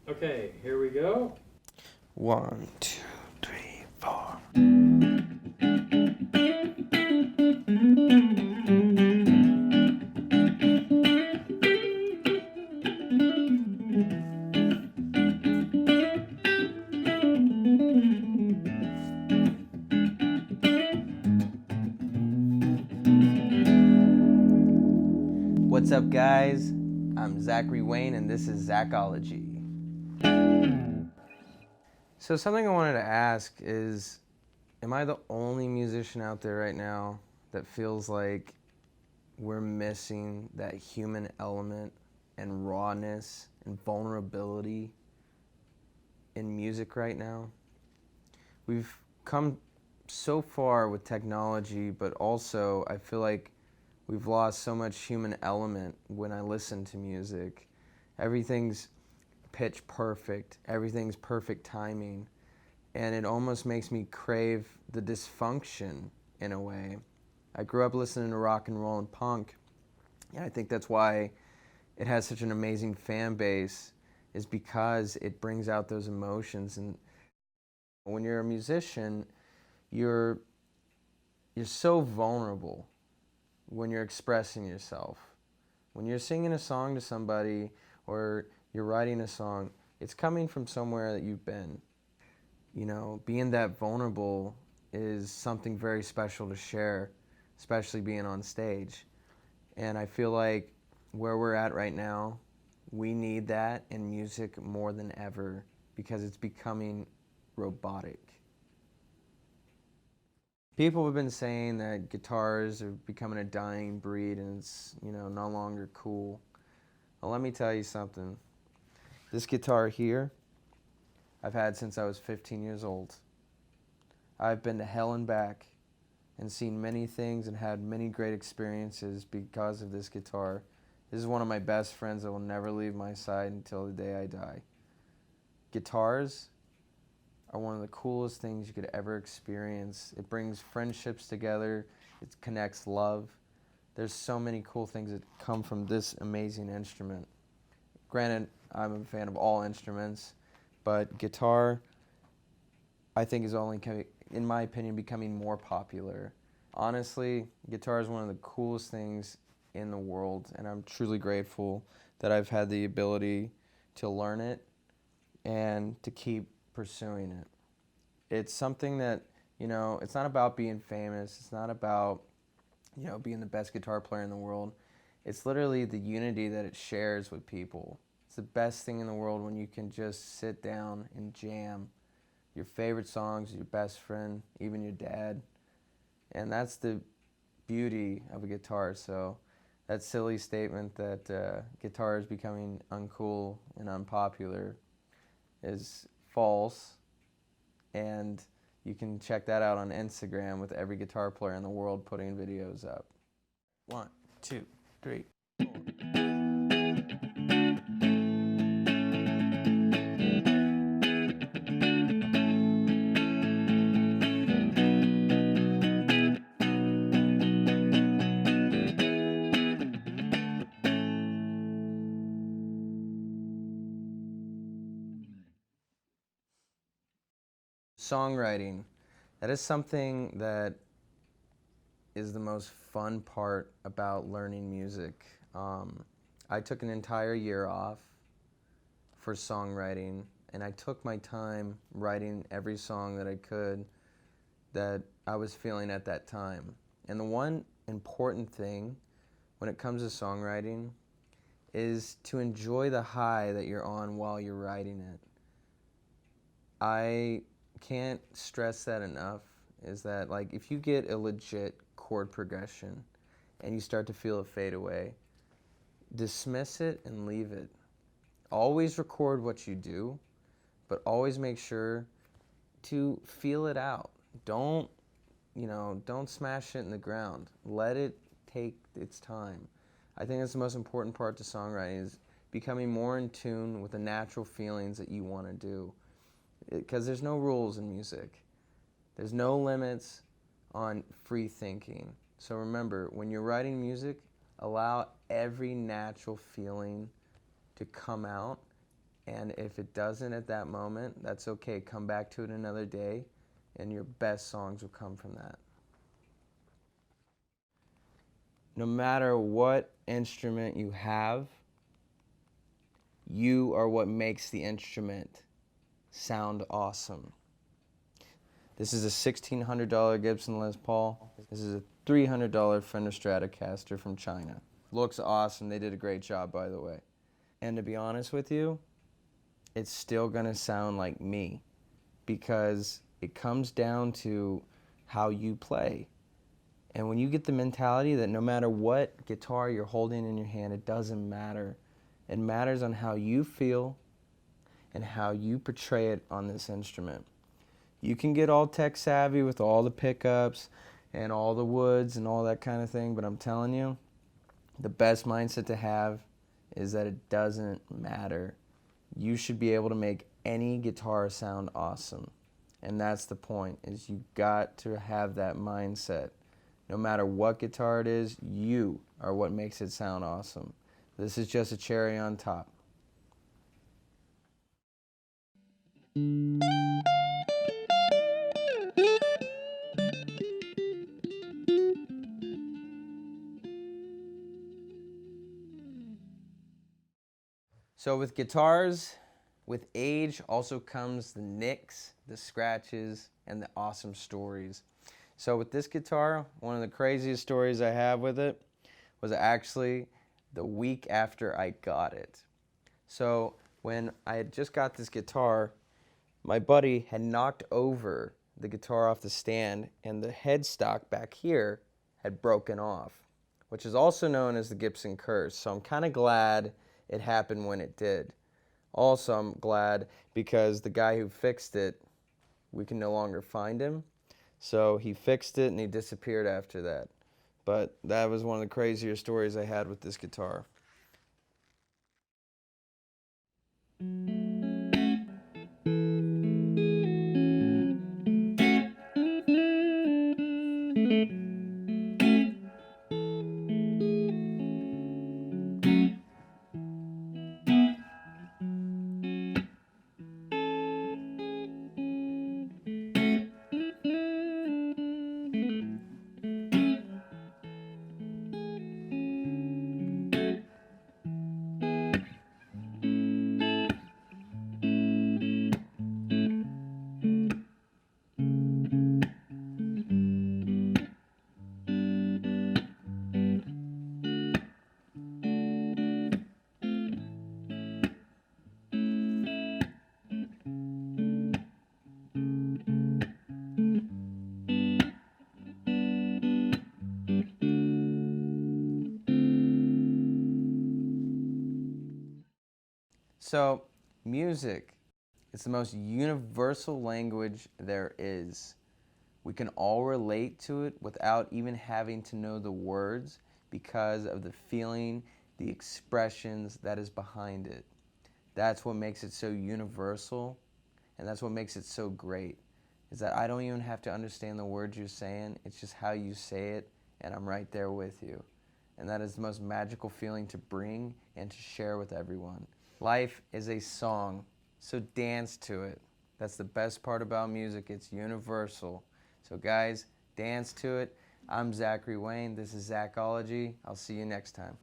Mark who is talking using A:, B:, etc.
A: Okay, here we go.
B: 1, 2, 3, 4. What's up, guys? I'm Zachary Wayne, and this is Zachology. So something I wanted to ask is, am I the only musician out there right now that feels like we're missing that human element and rawness and vulnerability in music right now? We've come so far with technology, but also I feel like we've lost so much human element when I listen to music. Everything's pitch perfect, everything's perfect timing, and it almost makes me crave the dysfunction in a way. I grew up listening to rock and roll and punk, and I think that's why it has such an amazing fan base, is because it brings out those emotions. And when you're a musician, you're you're so vulnerable when you're expressing yourself. When you're singing a song to somebody or you're writing a song, it's coming from somewhere that you've been. You know, being that vulnerable is something very special to share, especially being on stage. And I feel like where we're at right now, we need that in music more than ever because it's becoming robotic. People have been saying that guitars are becoming a dying breed and it's, no longer cool. Well, let me tell you something. This guitar here, I've had since I was 15 years old. I've been to hell and back and seen many things and had many great experiences because of this guitar. This is one of my best friends that will never leave my side until the day I die. Guitars are one of the coolest things you could ever experience. It brings friendships together, it connects love. There's so many cool things that come from this amazing instrument. Granted, I'm a fan of all instruments, but guitar, I think, is only, in my opinion, becoming more popular. Honestly, guitar is one of the coolest things in the world, and I'm truly grateful that I've had the ability to learn it and to keep pursuing it. It's something that, it's not about being famous. It's not about, being the best guitar player in the world. It's literally the unity that it shares with people. It's the best thing in the world when you can just sit down and jam your favorite songs, your best friend, even your dad. And that's the beauty of a guitar. So that silly statement that guitar is becoming uncool and unpopular is false. And you can check that out on Instagram with every guitar player in the world putting videos up. 1, 2, 3, 4. Songwriting. That is something that is the most fun part about learning music. I took an entire year off for songwriting, and I took my time writing every song that I could that I was feeling at that time. And the one important thing when it comes to songwriting is to enjoy the high that you're on while you're writing it. I can't stress that enough, is that, like, if you get a legit chord progression and you start to feel it fade away, dismiss it and leave it. Always record what you do, but always make sure to feel it out. Don't smash it in the ground. Let it take its time. I think that's the most important part to songwriting, is becoming more in tune with the natural feelings that you want to do. Because there's no rules in music. There's no limits on free thinking. So remember, when you're writing music, allow every natural feeling to come out And if it doesn't at that moment, that's okay. Come back to it another day, and your best songs will come from that. No matter what instrument you have, you are what makes the instrument sound awesome. This is a $1,600 Gibson Les Paul. This is a $300 Fender Stratocaster from China. Looks awesome. They did a great job, by the way. And to be honest with you, it's still gonna sound like me, because it comes down to how you play. And when you get the mentality that no matter what guitar you're holding in your hand, it doesn't matter. It matters on how you feel and how you portray it on this instrument. You can get all tech savvy with all the pickups and all the woods and all that kind of thing, but I'm telling you, the best mindset to have is that it doesn't matter. You should be able to make any guitar sound awesome. And that's the point, is you got to have that mindset. No matter what guitar it is, you are what makes it sound awesome. This is just a cherry on top. So with guitars, with age also comes the nicks, the scratches, and the awesome stories. So with this guitar, one of the craziest stories I have with it was actually the week after I got it. So when I had just got this guitar, my buddy had knocked over the guitar off the stand, and the headstock back here had broken off, which is also known as the Gibson curse. So I'm kind of glad it happened when it did. Also, I'm glad because the guy who fixed it, we can no longer find him. So he fixed it and he disappeared after that. But that was one of the crazier stories I had with this guitar. So, music is the most universal language there is. We can all relate to it without even having to know the words because of the feeling, the expressions that is behind it. That's what makes it so universal, and that's what makes it so great, is that I don't even have to understand the words you're saying. It's just how you say it, and I'm right there with you. And that is the most magical feeling to bring and to share with everyone. Life is a song, so dance to it. That's the best part about music. It's universal. So guys, dance to it. I'm Zachary Wayne. This is Zachology. I'll see you next time.